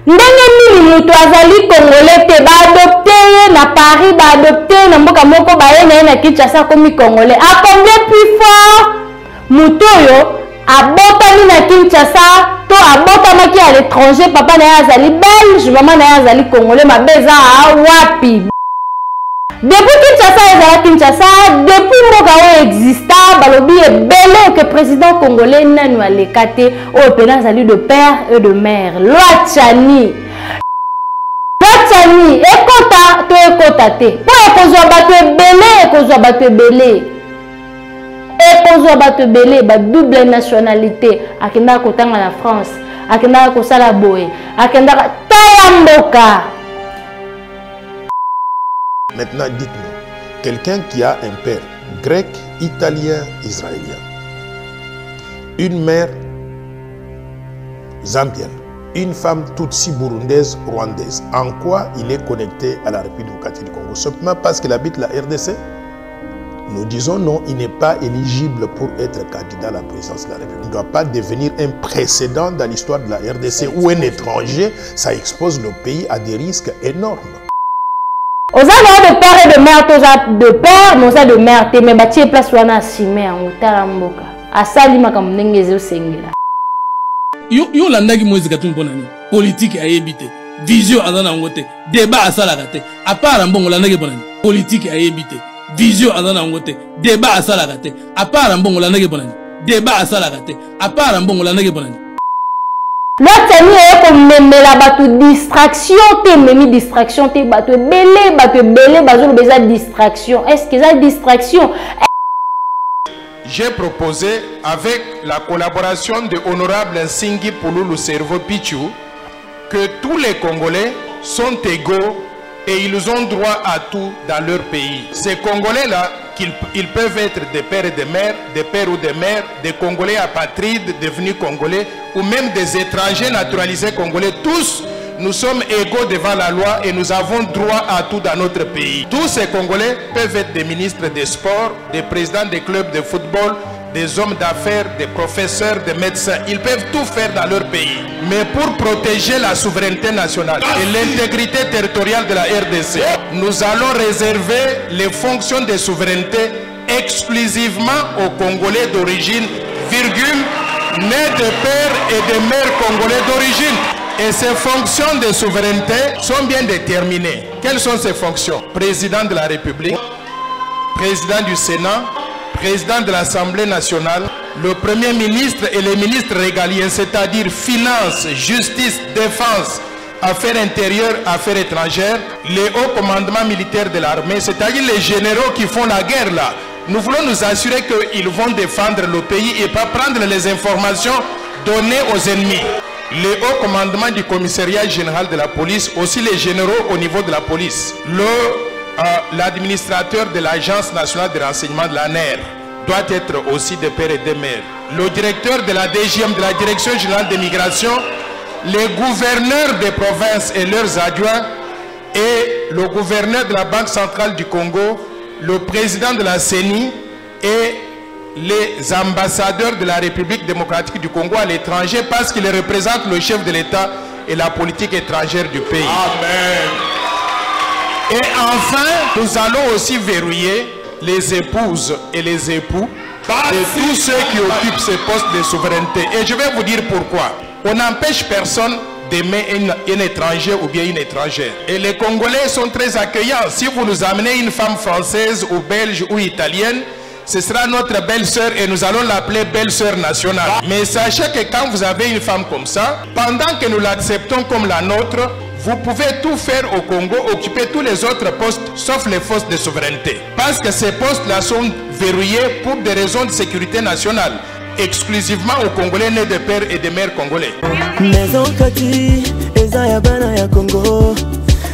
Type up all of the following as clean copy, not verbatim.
ndenge nini mutu azali congolais te ba adopter na Paris ba adopter na mboka moko ba ye na Kinshasa komi congolais a combien plus fort mutu yo abotami na Kinshasa to abotamaki à l'étranger papa na azali belge maman na azali congolais mabeza wapi depuis Kinshasa depuis mboka o exista balobi ebele que président congolais nanu alekate o pena azali de père et de mère loi Tchani ekota to ekota te po ekozwa bato ebele ba double nationalité akenda kotanga na France akenda kosala boye akenda tala mboka. Maintenant, dites-moi, quelqu'un qui a un père grec, italien, israélien, une mère zambienne, une femme tutsi burundaise, rwandaise, en quoi il est connecté à la République démocratique du Congo? Simplement parce qu'il habite la RDC? Nous disons non, il n'est pas éligible pour être candidat à la présidence de la République. Il ne doit pas devenir un précédent dans l'histoire de la RDC où un étranger, ça expose le pays à des risques énormes. Aux de père et de mère, de père, mais aux de mère, mais bâti place wana simé en utaramboka. Asali makamnengeze osengela. Yo landaki moise katumbo nani. Politique a évité. Vision azana ngote. Débat asala kate. À part mbongo landaki bonani. Politique a évité. Vision azana ngote. Débat asala kate. À part mbongo landaki bonani. Débat asala kate. À part mbongo landaki bonani. L'autre est comme la bateau distraction, distraction, bateau belé, distraction. Est-ce que ça distraction? J'ai proposé, avec la collaboration de Honorable Nsingi Pouloulou Cerveau Pichu, que tous les Congolais sont égaux et ils ont droit à tout dans leur pays. Ces Congolais-là, ils peuvent être des pères et des mères, des pères ou des mères, des Congolais apatrides devenus Congolais, ou même des étrangers naturalisés Congolais. Tous, nous sommes égaux devant la loi et nous avons droit à tout dans notre pays. Tous ces Congolais peuvent être des ministres des sports, des présidents des clubs de football, des hommes d'affaires, des professeurs, des médecins. Ils peuvent tout faire dans leur pays. Mais pour protéger la souveraineté nationale et l'intégrité territoriale de la RDC, nous allons réserver les fonctions de souveraineté exclusivement aux Congolais d'origine, nés de pères et de mères Congolais d'origine. Et ces fonctions de souveraineté sont bien déterminées. Quelles sont ces fonctions? Président de la République, président du Sénat, président de l'Assemblée nationale, le Premier ministre et les ministres régaliens, c'est-à-dire finances, justice, défense, affaires intérieures, affaires étrangères, les hauts commandements militaires de l'armée, c'est-à-dire les généraux qui font la guerre là. Nous voulons nous assurer qu'ils vont défendre le pays et pas prendre les informations données aux ennemis. Les hauts commandements du commissariat général de la police, aussi les généraux au niveau de la police. L'administrateur de l'Agence nationale de renseignement de la NER doit être aussi de père et de mère. Le directeur de la DGM, de la Direction générale des migrations, les gouverneurs des provinces et leurs adjoints, et le gouverneur de la Banque centrale du Congo, le président de la CENI et les ambassadeurs de la République démocratique du Congo à l'étranger, parce qu'ils représentent le chef de l'État et la politique étrangère du pays. Amen. Et enfin, nous allons aussi verrouiller les épouses et les époux de tous ceux qui occupent ces postes de souveraineté. Et je vais vous dire pourquoi. On n'empêche personne d'aimer un étranger ou bien une étrangère. Et les Congolais sont très accueillants. Si vous nous amenez une femme française ou belge ou italienne, ce sera notre belle-sœur et nous allons l'appeler belle-sœur nationale. Mais sachez que quand vous avez une femme comme ça, pendant que nous l'acceptons comme la nôtre, vous pouvez tout faire au Congo, occuper tous les autres postes, sauf les postes de souveraineté. Parce que ces postes-là sont verrouillés pour des raisons de sécurité nationale, exclusivement aux Congolais nés de pères et de mères congolais. Maison Kati, Ezaya Bana ya Congo.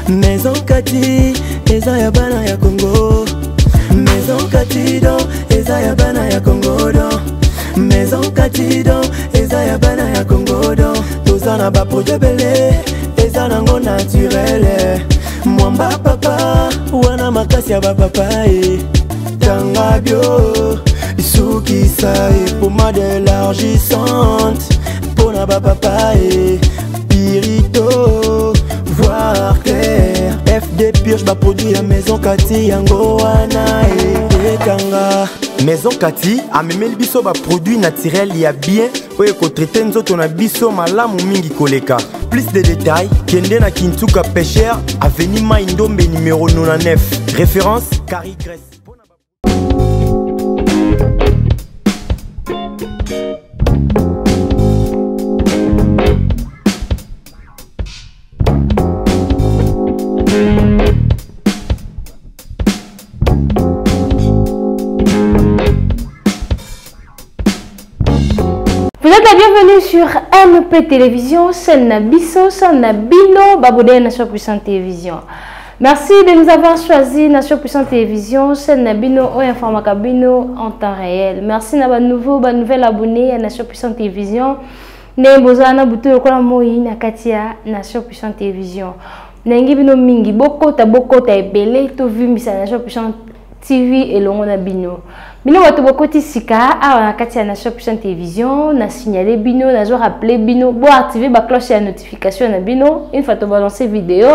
Maison Kati, Ezaya Bana ya Congo. Maison Kati do, Ezaya Bana ya Congo do. Maison Kati do, Ezaya Bana ya Congo do. Tozana ba projet belé. Ezanango naturel. Mwamba papa, wana makasi ya papa Tanga bio, isuki sae, pommade élargissante. Pona papa pirito. Bébé pioche ba produit ya Maison Kati yango wana ekanga. Maison Kati a memeli biso ba produit naturel ya bien oye ko traiter nzoto na biso malamu mingi koleka. Plus de détails, kende na Kintuka Pêcheur, avenue Maindombe numéro 99. Référence Carrie Grèce. Vous êtes la bienvenue sur MP Télévision, chaîne Nabiso, chaîne Nabino, Babodé Nation Puissante Télévision. Merci de nous avoir choisi Nation Puissante Télévision, chaîne Nabino, ou Informacabino en temps réel. Merci na nouvel abonné à Nation Puissante Télévision. Ne bozana butu yokola moi na katia Nation Puissante Télévision. Nengi bino mingi boko ta ebele to vu misa Nation Puissante TV et longo na bino. Bino watu bokoti sika awa na kati ya Nation Puissante Télévision na signaler bino na zo rappeler bino bo activer ba cloche ya notification na bino une fois to balancer vidéo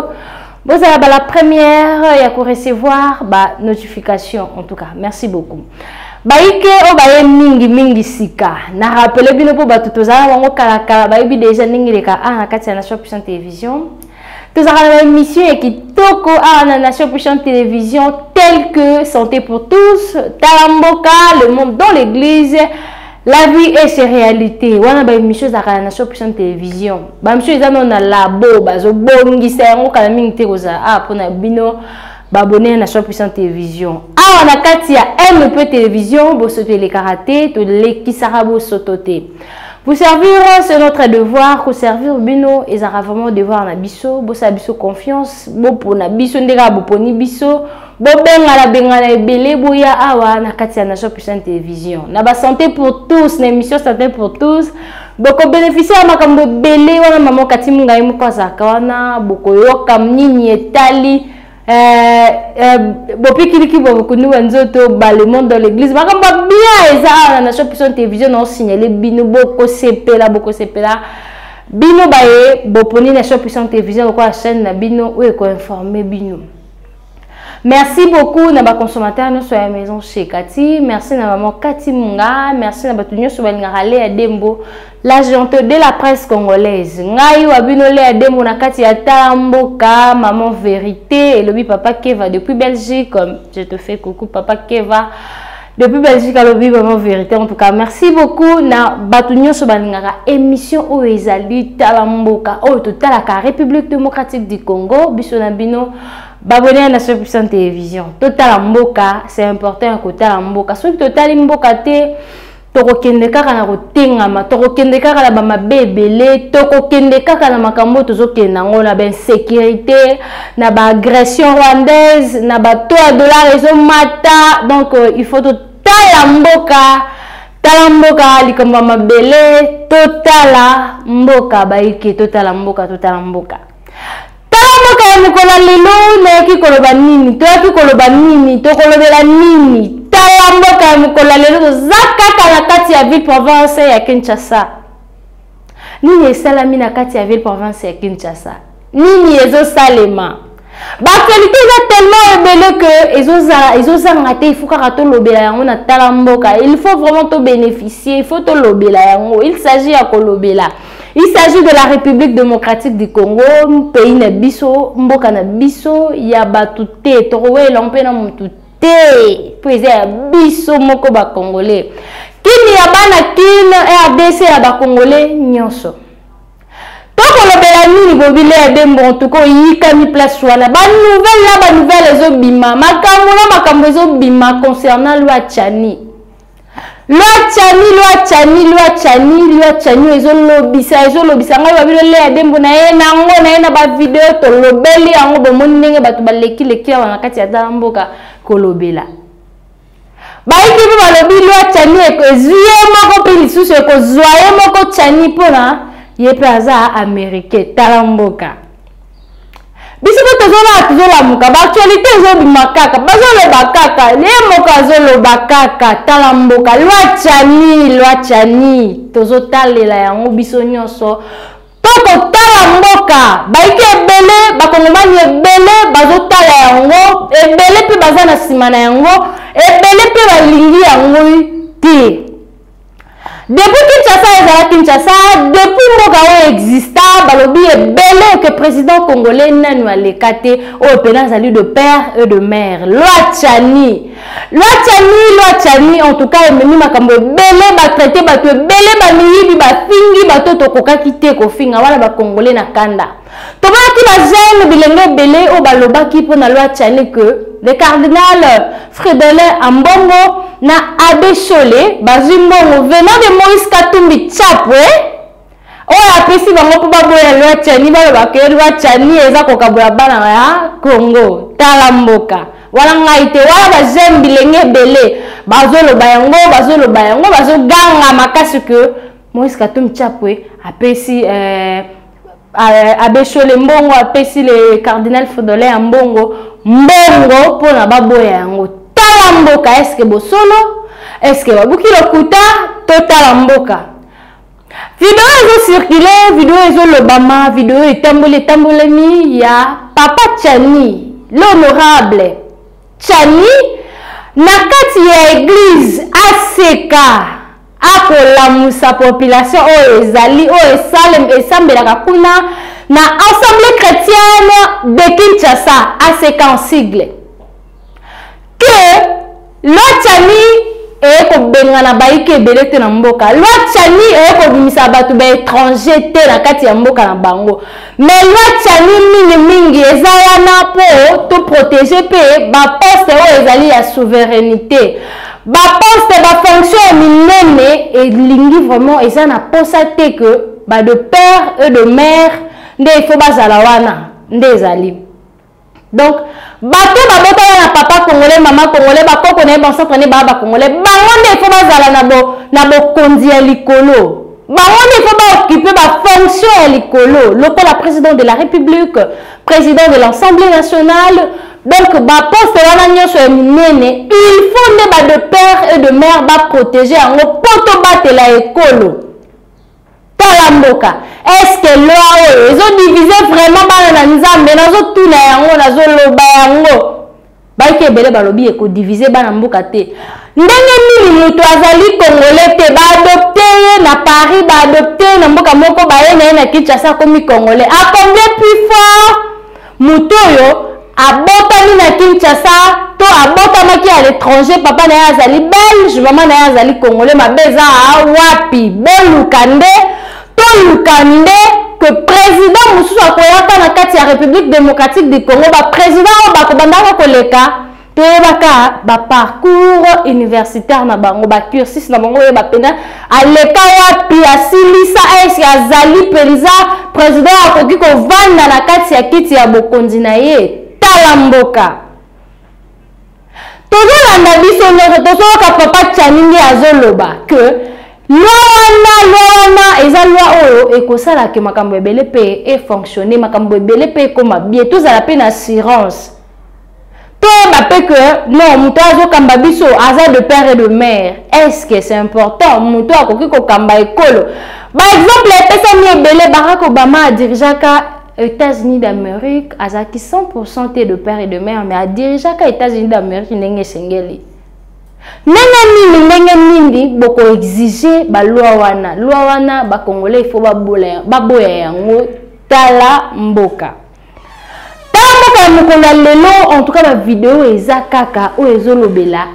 vous allez la première ya ko recevoir ba notification en tout cas merci beaucoup. Baike o baye mingi sika na rappeler bino po batu tozala bango kala bayebi déjà ningileka na kati ya Nation Puissante Télévision. Nous avons une émission qui toko à la Nation Puissante Télévision telle que Santé pour tous, Talamboka, le monde dans l'église, la vie et ses réalités. On a une émission à la Nation Puissante Télévision. Bah monsieur ils ont na labo, bazo bongi c'est un kala mingi koza pour na bino abonné à Nation Puissante Télévision. Ah on a katia MP Télévision, bo sauter les karaté, to les kisarabo sototé. Vous servir, c'est notre devoir. Pour servir bino, ils ont vraiment devoir na biso. Bo sa biso confiance. Bo pour na biso ndega bo poni biso. Bo benga la ebele boya awa na kati ya Nation Puissante Télévision. Na ba santé pour tous, na émission santé pour tous. Boko bénéficier à makambo belé wana maman kati munga imu kwa zakawana. Boko yoka mnini etali. Bopi kiliki bokunu nzoto ba le monde dans l'église bakamba bien eza na Nation Puissante Télévision non signaler bino boko sepela bino baye boponi Nation Puissante Télévision ko chaîne na bino ou ko informer bino. Merci beaucoup na ba consommateur no so ya maison chez Kati, merci na maman Kati Munga, merci na batunyo so balingale ya Dembo, l'agent de la presse congolaise. Ngai wa bino le ya Dembo na Kati ya Tamboka, maman vérité et lobi papa Keva depuis Belgique, comme je te fais coucou papa Keva depuis Belgique à lobi maman vérité. En tout cas, merci beaucoup na batunyo so balingaka émission o ezali Talamboka o totalaka République démocratique du Congo, biso na bino babonné à Nation Puissante Télévision. Total Mboka, c'est important que Total Mboka. Soit Total Mboka te, toko kende kaka na kotengama, toko kende kaka la bama bebele, toko kende kaka na makambo tozo kenda ngona ben sécurité, na ba agression rwandaise, na ba $3 ils mata. Donc il faut Total Mboka. Talamboka likamba mabele, Total Mboka baiki, Total Mboka. Talamboka ya mikola lelo na ki koloba nini to ki koloba nini to kolobela nini Talamboka ya mikola lelo zakaka na kati ya ville province ya Kinshasa nini esalami na kati ya ville province ya Kinshasa nini ezo salema ba qualité est tellement belle que ezozanga te il faut ka to lobela yango na Talamboka il faut vraiment to bénéficier il faut to lobela yango il s'agit à kolobela. Il s'agit de la République démocratique du Congo, pays na biso, mboka na biso, ya batute, torowe lompe na mutute, puis ya biso moko ba Congolais. Kini ya bana kin RDC ya ba Congolais nyonso. Toko lobela nini bobile ya dembo tuko yika mi place wana. Ba nouvelle ezo bima, makambo ezo bima concernant loi Tchani. Loi Tchani ezolobisa ngai babilo le ya dembo na ye nango na ye na ba video to lobeli yango bomoni ndenge bato baleki wana kati ya Talamboka kolobela baiki pe balobi loi Tchani ekozwie moko pe lisusu ekozwa ye moko Tchani mpona ye pe aza américain Talamboka biso tozola muka ba actualité ezobima kaka bazoloba kaka le moko azoloba kaka Talamboka loi Tchani tozotalela yango biso nyonso to kotala mboka baiki ebele bakongomani ebele bazotala yango ebele pe baza na nsima na yango ebele pe balingi yango te. Depuis Kinshasa ezala Kinshasa, depuis mboka oyo exista balobi ebele que président congolais nanu aleka te oyo pena azali de père et de mère. Loi Tchani en tout cas ememi makambo ebele batraité bato ebele bamiyibi bafingi bato tokokaki te kofinga wana bakongolais na kanda. Tomonaki bajeune bilenge ebele oyo balobaki mpona Loi Tchani que le cardinal Fridolin Ambongo na Abbé Cholé bazwi mbongo venant de Moïse Katumbi Tchapwe oyo apesi bango mpo baboya Loi Tchani balobaka Loi Tchani eza kokabola bana ya Congo tala mboka wana ngai te wana bajeune bilenge ebele bazoloba yango bazoganga makasi ke Moïse Katumbi Tchapwe apesi Abbé Cholé mbongo apesi le cardinal Fridolin Ambongo mbongo pona baboya yango tala mboka. Eske bosolo eske babuki lokuta totala mboka. Video ezo circuler, video ezo lobama, video etambolemi ya Papa Tchani l'honorable Tchani na kati ya église aseka akolamusa population oyo ezali oyo esambelaka kuna na assemblée chrétienne de Kinshasa aseka en sigle que Loi Tchani ekobengana baiki ebele te na mboka. Loi Tchani ekobimisa bato ba étranger te na kati ya mboka na bango. Mais Loi Tchani mingi eza wana po to protéger pe ba poste oyo ezali ya souveraineté. Ba poste ba fonction minene elingi vraiment eza na posa te que ba de père et de mère nde ifo bazala wana nde ezali. Donc bato babota na papa congolais mama congolais bakoko na bancentre ne baba congolais bango nde ifo bazala na bokonzi ya likolo. Bango nde ifo ba occuper ba fonction ya likolo lokola président de la République, président de l'Assemblée nationale. Donc ba poste wana nyonso ya minene il faut ne ba de père et de mère ba protéger yango poto batela ekolo tala mboka. Est-ce que loi oyo ezo diviser vraiment bana na nzambe nazo tuna yango nazo loba yango baiki ebele balobi eko diviser bana mboka te ndenge nini moto azali congolais te ba adopté ye na Paris ba adopté na mboka moko ba ye na Kinshasa komi congolais a combien plus fort moto oyo abotami na Kinshasa to abotamaki à l'étranger papa na ye azali belge mama na ye azali congolais mabeza wapi bolukande to lukande que président mususu akoyaka na kati ya République démocratique du Congo ba président bakobandaka koleka toyebaka ba parcours universitaire na bango ba cursus na bango yeba pena aleka wapi asilisa eske azali penza président akoki kovanda na kati ya kiti ya bokonzi na ye tala mboka. Tozolanda biso nyonso tozoyoka Papa Tchani nde azoloba que loi wana eza loi oyo ekosala ke makambo ebele pe e fonctionner makambo ebele pe ekoma bien tozala pe na assurance toyeba pe que non moto azokamba biso aza de père et de mère. Est-ce que c'est important moto akoki kokamba ekolo par exemple epesami ebele Barack Obama adirijaka États-Unis d'Amérique azaki 100% de père et de mère mais adirijaka États-Unis d'Amérique ndenge esengeli ndenge nini boko exiger ba loi wana ba congolais il faut baboya yango tala mboka mokolo lelo en tout cas la vidéo eza kaka o ezolobela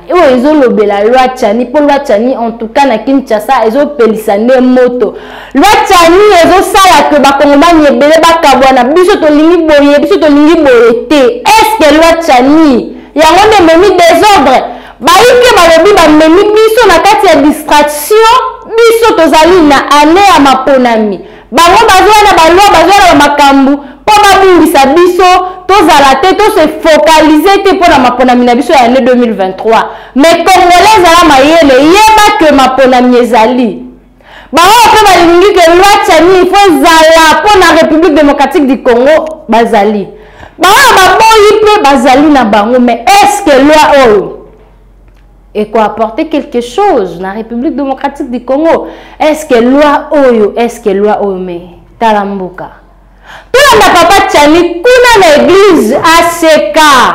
Loi Tchani pour Loi Tchani en tout cas na Kinshasa ezopelisa nde moto Loi Tchani ezosala ke bakongomani ebele bakabwana biso tolingi boye te. Est-ce que Loi Tchani yango nde memi désordre baike balobi bamemi biso na kati ya distraction biso tozali na ane ya maponami bango bazwa na baloi bazwa na makambu po babungisa biso tozala te to se focaliser te po na maponami na biso ya année 2023 mais congolais zala mayele yeba que maponami ezali bango pe balingi ke Loi Tchani il faut zala po na République démocratique du Congo bazali bango baboyi pe bazali na bango mais est-ce que loi oyo et quoi apporter quelque chose dans la République démocratique du Congo? Est-ce que loi oyo mais talambuka tolanda papa Tchani kuna na église aseka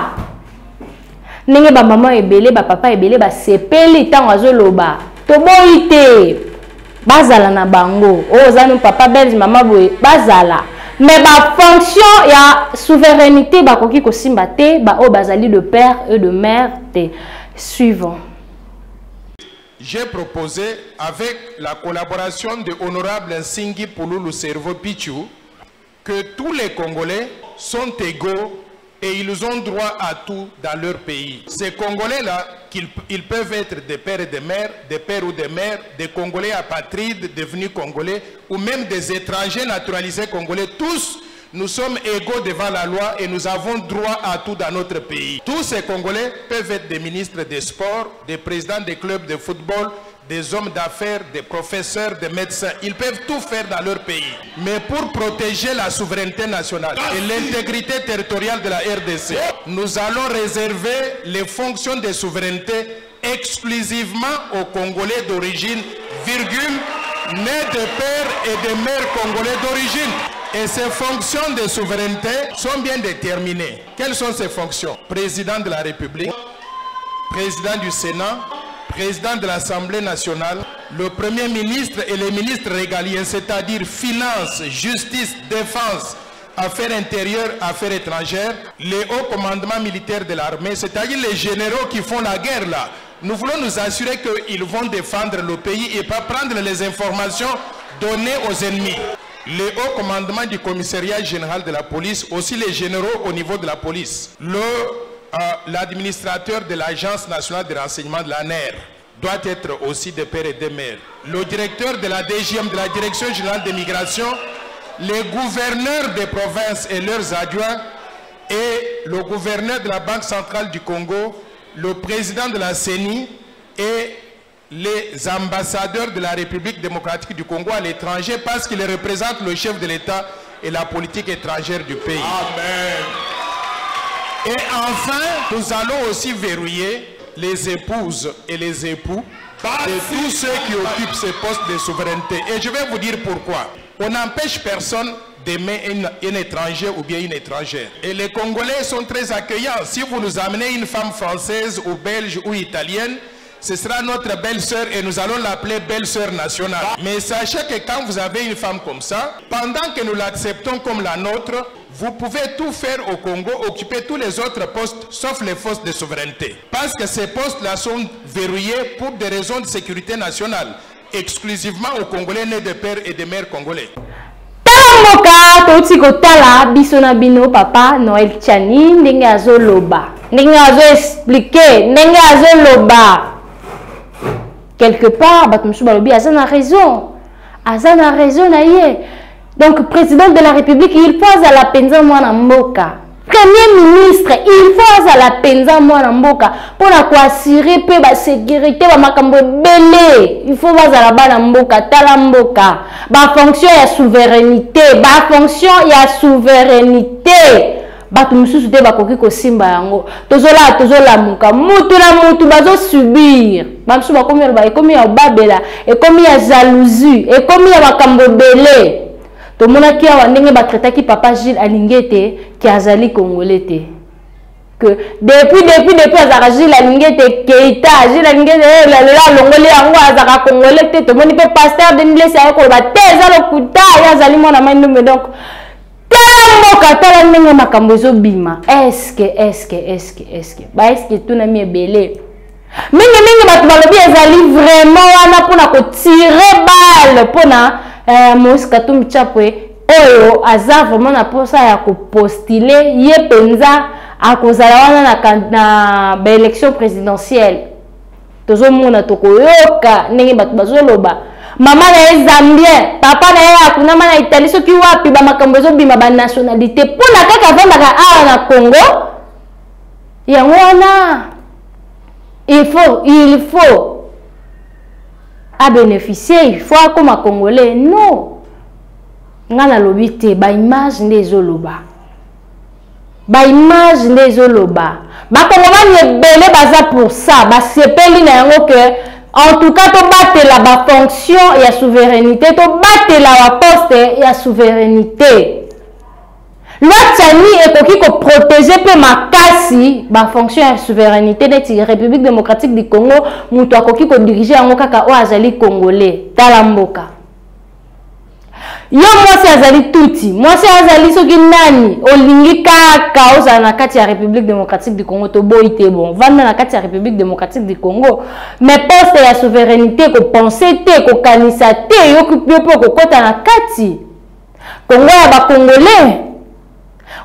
ndenge ba maman ebele ba papa ebele ba sepeli tango azoloba toboyi te bazala na bango ozana papa belge mama boye bazala mais ba fonction ya souveraineté ba koki ko simba te ba o bazali de père et de mère te suivant. J'ai proposé, avec la collaboration de Honorable Nsingi Pululu Servo Pichu, que tous les Congolais sont égaux et ils ont droit à tout dans leur pays. Ces Congolais-là, ils peuvent être des pères et des mères, des pères ou des mères, des Congolais apatrides devenus Congolais, ou même des étrangers naturalisés Congolais. Tous, nous sommes égaux devant la loi et nous avons droit à tout dans notre pays. Tous ces Congolais peuvent être des ministres des sports, des présidents des clubs de football, des hommes d'affaires, des professeurs, des médecins. Ils peuvent tout faire dans leur pays. Mais pour protéger la souveraineté nationale et l'intégrité territoriale de la RDC, nous allons réserver les fonctions de souveraineté exclusivement aux Congolais d'origine, virgule, nés de pères et de mères Congolais d'origine. Et ces fonctions de souveraineté sont bien déterminées. Quelles sont ces fonctions? Président de la République, président du Sénat, président de l'Assemblée nationale, le Premier ministre et les ministres régaliens, c'est-à-dire Finances, Justice, Défense, Affaires intérieures, Affaires étrangères, les hauts commandements militaires de l'armée, c'est-à-dire les généraux qui font la guerre là. Nous voulons nous assurer qu'ils vont défendre le pays et pas prendre les informations données aux ennemis. Les hauts commandements du commissariat général de la police, aussi les généraux au niveau de la police. L'administrateur de l'Agence nationale de renseignement de l'ANER doit être aussi de père et de mère. Le directeur de la DGM, de la Direction générale des migrations, les gouverneurs des provinces et leurs adjoints et le gouverneur de la Banque centrale du Congo, le président de la CENI et les ambassadeurs de la République démocratique du Congo à l'étranger parce qu'ils représentent le chef de l'État et la politique étrangère du pays. Amen. Et enfin, nous allons aussi verrouiller les épouses et les époux de tous ceux qui occupent ces postes de souveraineté. Et je vais vous dire pourquoi. On n'empêche personne d'aimer un étranger ou bien une étrangère. Et les Congolais sont très accueillants. Si vous nous amenez une femme française ou belge ou italienne, ce sera notre belle-sœur et nous allons l'appeler belle-sœur nationale. Mais sachez que quand vous avez une femme comme ça, pendant que nous l'acceptons comme la nôtre, vous pouvez tout faire au Congo, occuper tous les autres postes, sauf les postes de souveraineté. Parce que ces postes-là sont verrouillés pour des raisons de sécurité nationale, exclusivement aux Congolais nés de pères et de mères congolais. Talamboka, toti kotala, bisona bino papa Noël Tchani, ndenge azo loba, ndenge azo expliquer, ndenge azo loba. Quelque part, Batumsou Balobi a raison. Azana raison naïe. Donc, président de la République, il faut à la penza mwana mboka. Premier ministre, il faut à la penza mwana mboka pour assurer la sécurité ba makambo belé. Il faut à la bana mboka, tala mboka. Ba fonction ya souveraineté, ba fonction ya souveraineté. Batu mususu te bakoki ko simba yango tozola muka mutu na mutu bazo subir bamsu bakomi ba ekomi ya babela ekomi ya jalousie ekomi ya makambo belé to mona ki awa ndenge ba traitaki papa Gilles Alingete ki azali congolais te que depuis azaka Gilles Alingete Keita Gilles Alingete la longoli yango azaka congolais te to moni pe pasteur de Mblesi ya ko ba teza lokuta ya azali mona maindo donc tala ndenge makambo ezobima est-ce que tout na mi belé mingi bato balobi ezali vraiment wana pona ko tirer balle pona Moïse Katumbi Chapwe oyo aza vraiment na posa ya ko postuler ye penza akozala wana na ba élection présidentielle tozomona tokoyoka ndenge bato bazoloba maman na Zambien, papa na akuna na Italie soki wapi ba makambo ezobima ba nationalité pona kaka vendaka awa na Congo yango wana il faut à bénéficier il faut comme congolais non ngana lobité ba image ndezoloba ba kongomani ebele baza pour ça ba sepeli na yango que En tout cas, to battre la fonction et la souveraineté, to battre la poste et la souveraineté. Loi Tchani est qui protéger pe makasi ba fonction et souveraineté de la République démocratique du Congo, muto akoki ko diriger yango kaka o azali congolais talamboka. Yo mwasi azali tuti, mwasi azali soki nani olingi kaka oza na kati ya République démocratique du Congo to boite bon vanda na kati ya République démocratique du Congo mais poste ya souveraineté ko penser te ko kanisa te yo ko kota na kati Congo ya ba congolais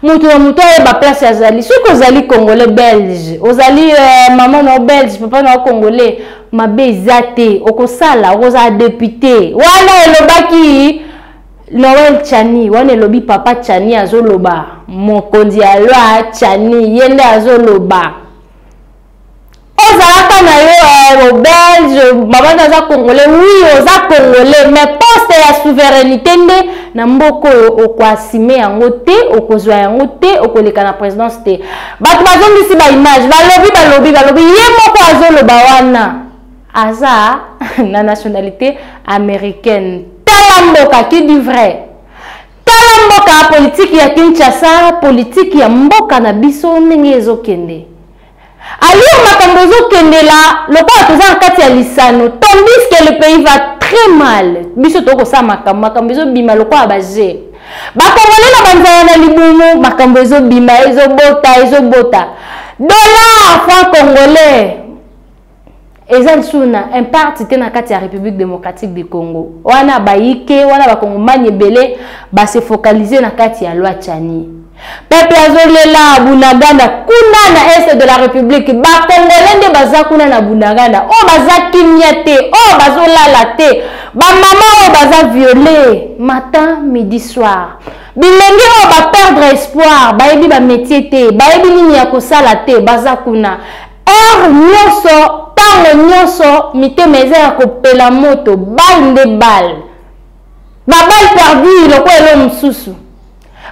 mutu ya ba place azali soki ozali congolais belge ozali maman no belge papa no congolais mabe ezate okosala oza député wana elobaki Noël Tchani, wane lobi papa Tchani azoloba, mokonzi ya loi Tchani, yende azoloba. Ozalaka na yo belge, baba naza congolais, oui, oza congolais, mais poste ya souveraineté nde na mboko okwasime yango te, okozwa yango te, okoleka na présidence te. Bato bazongisi ba image, balobi, ye moko azoloba wana. Aza na nationalité américaine. Talamboka qui dit vrai. Talamboka politique ya Kinshasa, politique ya mboka na biso ndenge ezokende. Aliyo makambo ezokende la, lokola toza na kati ya lisano, tandis que le pays va très mal. Biso toko sa makambo ezobima lokola baje. Bakongole na banzala na libumu, makambo ezobima, ezobota. Dollar franc congolais. Ezal suna impact te na kati ya République démocratique du Congo. Wana baike, wana bakongomani ebele ba se focaliser na kati ya loi Tchani. Peuple azolela Bunagana kuna na est de la République. Ba Congolais nde baza kuna na Bunagana. O baza kimia te, o bazolala te. Ba maman o baza violé matin, midi, soir. Bilengi o ba perdre espoir, ba yebi ba métier te, ba yebi nini ya kosala te, baza kuna. Nyoso tango nyoso mite meze ya kopela moto bal nde bal babal perdu loko elo mususu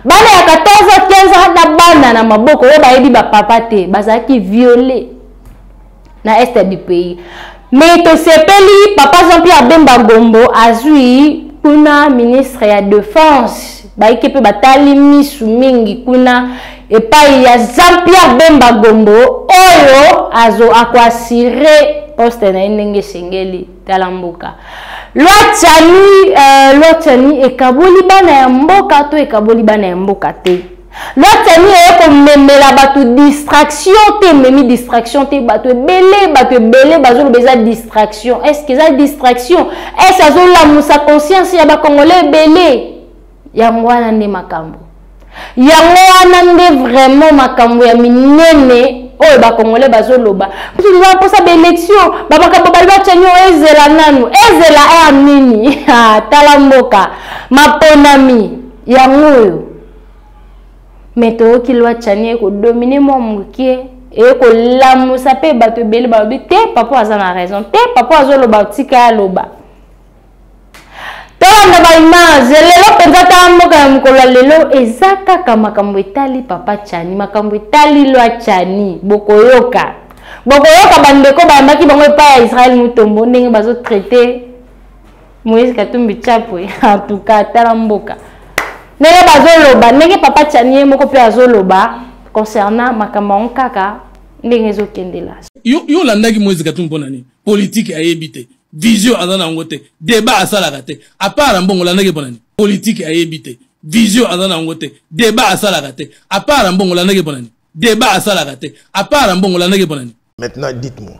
bana ya 14 15 na bana na maboko oyo bayebi bapapa te bazalaki violé na est du pays mais tosepeli papa Jean-Pierre Bemba Gombo azwi kuna ministre ya défense baike pe batali misu mingi kuna epai ya Jean-Pierre Bemba Gombo oyo azo akwasire poste na ndenge sengeli talamboka loi Tchani ekaboli bana ya mboka to ekaboli bana ya mboka te loi Tchani eko memela batu distraction te memi distraction te batu ebele bazolo beza distraction est-ce que ça distraction est-ce azola musa conscience ya ba congolais ebele ya mwana nde makambo yango wana nde vraiment makambo ya minene oyo bakongolais bazoloba posa baélection bamakambo bali bachanyo ezela nanu ezela ya nini talamboka maponami yango oyo metoyoki loi Tchani ekodomine mwa mokie ekolamusa mpe bato ebele balobi te papa aza na raison te papa azoloba tika aloba tolanda baimage lelo penza talamboka ya mokolo lelo eza kaka makambo etali papa Tchani makambo etali loi Tchani bokoyoka bandeko bayambaki bango epai ya Israël Mutombo ndenge bazotraite Moïse Katumbi Chapwe en tout cas talamboka ndenge bazoloba ndenge papa Tchani moko mpe azoloba concernant makambo yango kaka ndenge ezokendela yo landaki Moïse Katumbi mpona nini politique ayebi te vision azana ngote débat asalaka te apart mbongo landaki mpona nini politique ayebi te vision azana ngote débat asalaka te apart mbongo landaki mpona nini débat asalaka te apart mbongo landaki mpona nini. Maintenant dites-moi,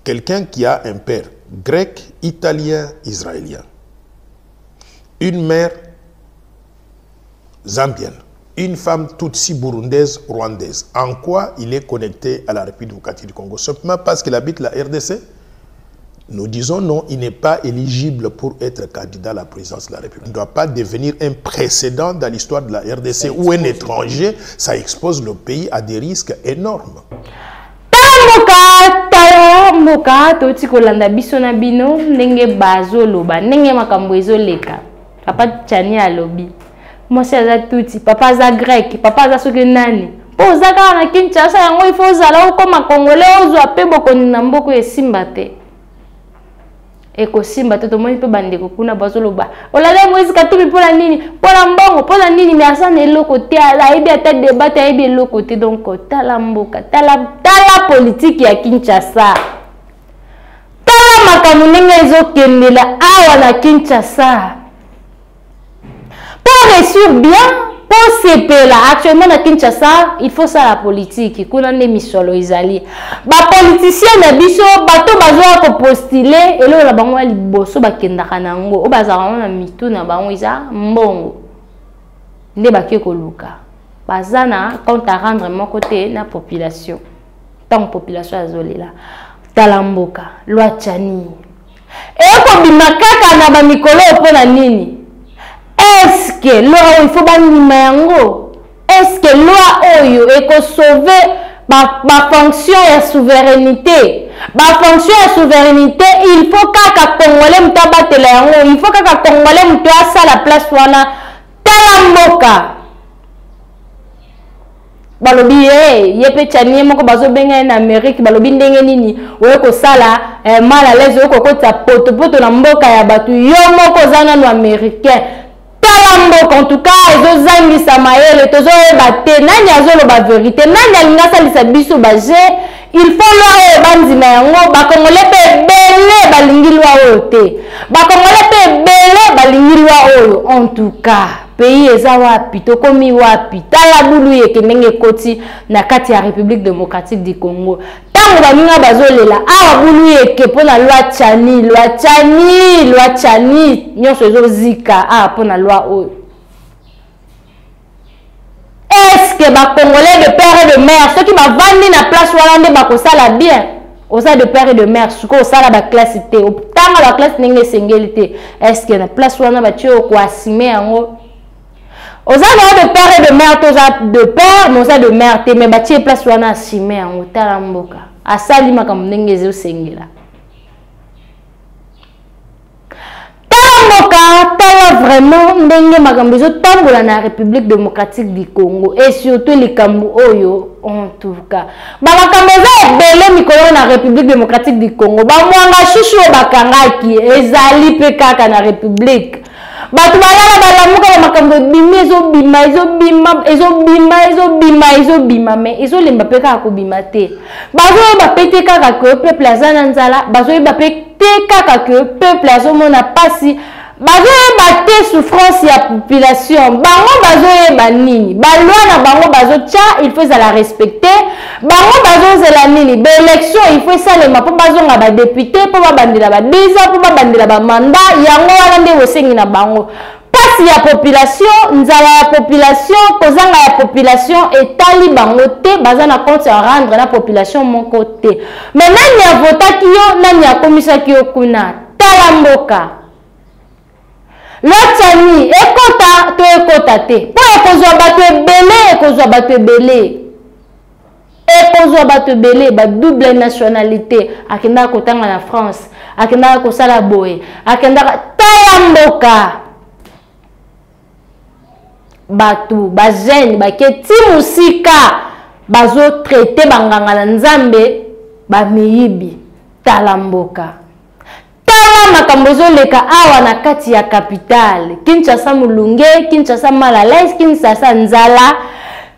quelqu'un qui a un père grec, italien, israélien, une mère zambienne, une femme tutsi burundaise, rwandaise, en quoi il est connecté à la République démocratique du Congo? Simplement parce qu'il habite la RDC? Nous disons non, il n'est pas éligible pour être candidat à la présidence de la République. Il ne doit pas devenir un précédent dans l'histoire de la RDC où un étranger, ça expose le pays à des risques énormes. Talamboka toti kolanda biso na bino ndenge bazoloba ndenge makambo ezoleka papa Tchani alobi mwasi aza tuti papa aza grec papa aza soki nani po ozaka na Kinshasa yango il faut ozala okoma congolais ozwa pe bokoni na mboko esimba te ekosimba to tomoni pe bandeko kuna bazoloba olala Moïse Katumbi pona nini pona mbongo pona nini mais asana eloko te aibi ata débat aibi eloko te donc tala mboka tala politique ya Kinshasa tala makambo ndenge ezokendela awa na Kinshasa pour réussir bien pour sepela actuellement na Kinshasa il faut ça la politique kuna ne misolo izali ba politicien na biso bato bazwa ko postuler elo la bango liboso bakendaka nango o bazala na mitu na bango iza mbongo nde bakie koluka bazana compte à rendre mon côté na population tant population azolela talamboka loi tchani e ko bimakaka na ba mikolo pona nini. Est-ce que loi il faut banima yango? Est-ce que loi oyo eko sauver ba fonction ya souveraineté? Ba fonction ya souveraineté il faut kaka congolais mutabatela yango, il faut kaka congolais mutu asa la place wana talamboka. Balobi yepe chanie moko bazo benga en Amérique balobi ndenge nini oyo ko sala mal à l'aise oyo ko kota poto na mboka ya batu yo moko zana no américain. En tout cas, ils ont Samaël, ils ont battu, nani azolo ba vérité, nani alinga salisa biso baje, il faut leur bandi na yango, ba congolais pe belé balingi loi ote. Ba congolais pe belé balingi loi oyo. En tout cas, pays eza wapi, to komi wapi, tala bulu yeke ndenge koti na kati ya République démocratique du Congo. Tango baninga bazolela, awa bulu yeke pona loi tchani, nyonso ezo zika pona loi oyo. Est-ce que les Congolais de père et de mère, ceux qui m'ont vendu na place Walande bakosala bien, osa de père et de mère, ce qu'on sala ba classe té, au temps la classe n'engé singélité. Est-ce que na place Walande ba tu ko assimé ango? Osa de père et de mère, osa de père, mais osa de mère té, mais ba tu place Walande assimé ango talamboka. Asali makambo n'engé zo singela. Tala vraiment ndenge makambo zo tambola na République démocratique du Congo et surtout les kambo oyo en tout cas ba makambo za belé mikolo na République démocratique du Congo ba mwanga shushu bakangaki ezali pe kaka na République batu balala balamuka ba makambo bima mais ezo lemba pe kaka ko bima te bazo ba pete kaka ko peuple azana nzala bazo ba pete kaka ko peuple azomona pasi bazo battre souffrance ya population bango bazo banini balwa na bango bazo tia il faut la respecter bango bazo zela nini ba élection il faut ça les mapo bazo nga ba député po ba bandila ba 10 ans po ba bandila ba mandat yango wana nde wosengi na bango pasi ya population nzala ya population kozanga ya population etali bango te baza na compte à rendre na population mon côté mais nani ya votaki yo nani ya komisaki yo kuna talamboka. L'autre ekota to ekota te po ekozwa bato ebele ba double nationalité akenda kotanga na France akenda ko sala boye akenda talamboka batu ba jeune ba keti musika bazo traiter banganga na nzambe ba miyibi talamboka. Makambo leka awa na kati ya capitale Kinshasa mulunge Kinshasa malalaise Kinshasa nzala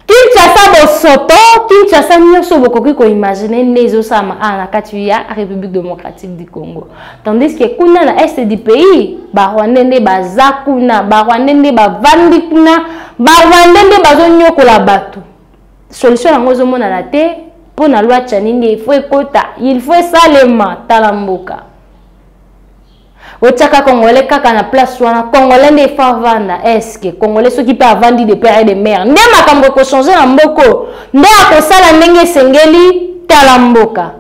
Kinshasa bosoto Kinshasa nyoso bokoki ko imaginer nezo sama na kati ya République démocratique du Congo tandis que kuna na est du pays ba Rwandende baza kuna ba Rwandende bavandi kuna ba Rwandende bazonyokola bato solution yango zomona na te pona loi tchaninde il faut salema talamboka. Otaka Congolais kaka na place wana Congolais nde fa vanda est-ce que Congolais ceux qui peut vendre des pères et des mères nde makambo ko changer na mboko nde akosala ndenge sengeli talamboka.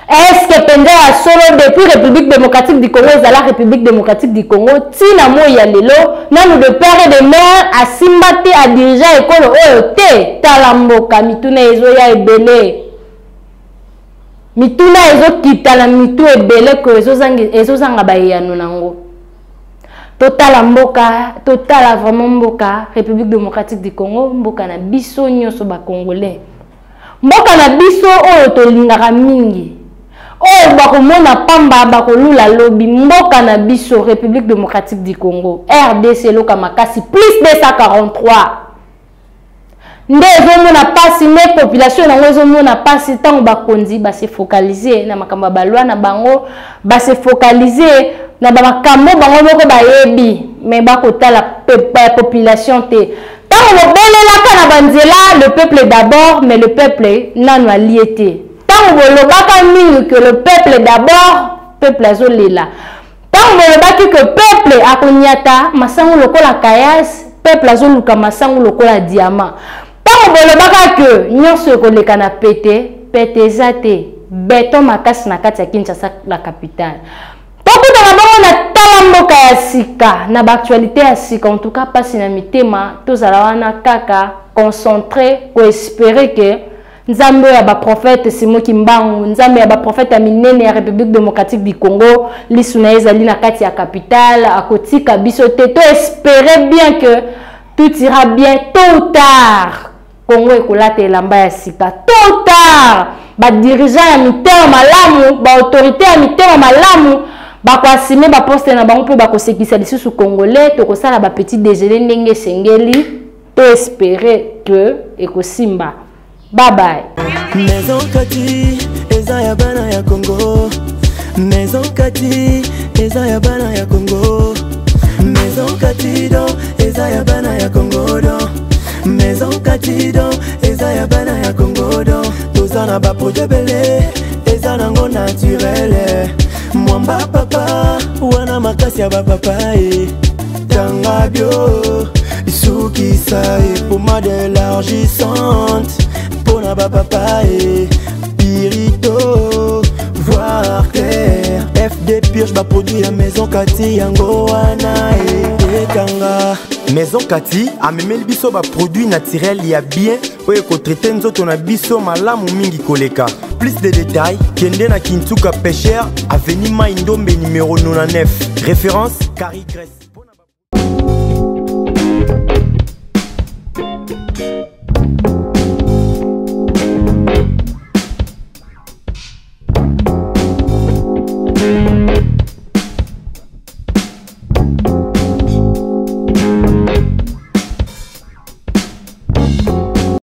Est-ce que pende a solo depuis République démocratique du Congo la République démocratique du Congo tina mo ya lelo nanu de père et de mère a simbate a diriger école oyo te talamboka mituna ezo ya ebele. Mituna ezo kitala mitu ebele ko ezo zanga bayano nango. Total mboka, total vraiment mboka République démocratique du Congo mboka na biso nyoso ba Congolais. Mboka na biso oyo to lingaka mingi. Oh, bakomona pamba bakolula lobi mboka na biso République démocratique du Congo RDC loka makasi plus 243 nde ezomona pasi me population nango ezomona pasi tango bakonzi base focaliser na makambo balwa na bango base focaliser na makambo bango moko bayebi me bakotala population te tango bobelelaka na banzela le peuple d'abord mais le peuple nanu allié te tango bolobaka mingi que le peuple d'abord peuple azolela tango bolobaki que peuple akonyata masango lokola kayas peuple azoluka masango lokola diamant tango bolobaka que nyonso ekoleka na pete eza te beton makasi na kati ya Kinshasa la capitale tokutana bango na tala mboka ya sika na baaktualité ya sika en tout cas pasi na mitema tozala wana kaka concentré ko espérer que nzambe ya ba prophète Simo Kimbangu nzambe ya ba prophète ya minene ya République démocratique du Congo lisuna ezali na kati ya capitale akotika biso te to espérer bien que tout ira bien tôt ou tard Congo ekolata elamba ya sika tôt ou tard ba dirigeant ya mitema malamu ba autorité ya mitema malamu bakoasime ba poste na bango pe bakosekisa lisusu congolais tokosala ba petit déjeuner ndenge sengeli to espérer que ekosimba. Bye bye. Maison Kati, eza ya bana ya Congo. Maison Kati, eza ya bana ya Congo. Maison Kati do, eza ya bana ya Congo do. Maison Kati do, eza ya bana ya Congo do. Tozana ba projet belé, eza nango naturel. Mwamba papa, wana makasi ya ba papa Tanga bio, Soukisa et pommade élargissante. Pona ba papa Pirito, voir clair. FD Purge ba produit la Maison Kati yango wana Tanga. Maison Kati a memeli biso ba produit naturel ya bien oye ko traiter nzoto na biso malamu mingi koleka. Plus de détails, kende na Kintuka Pêcheur, avenue Maindombe numéro 99. Référence Carrie Grèce.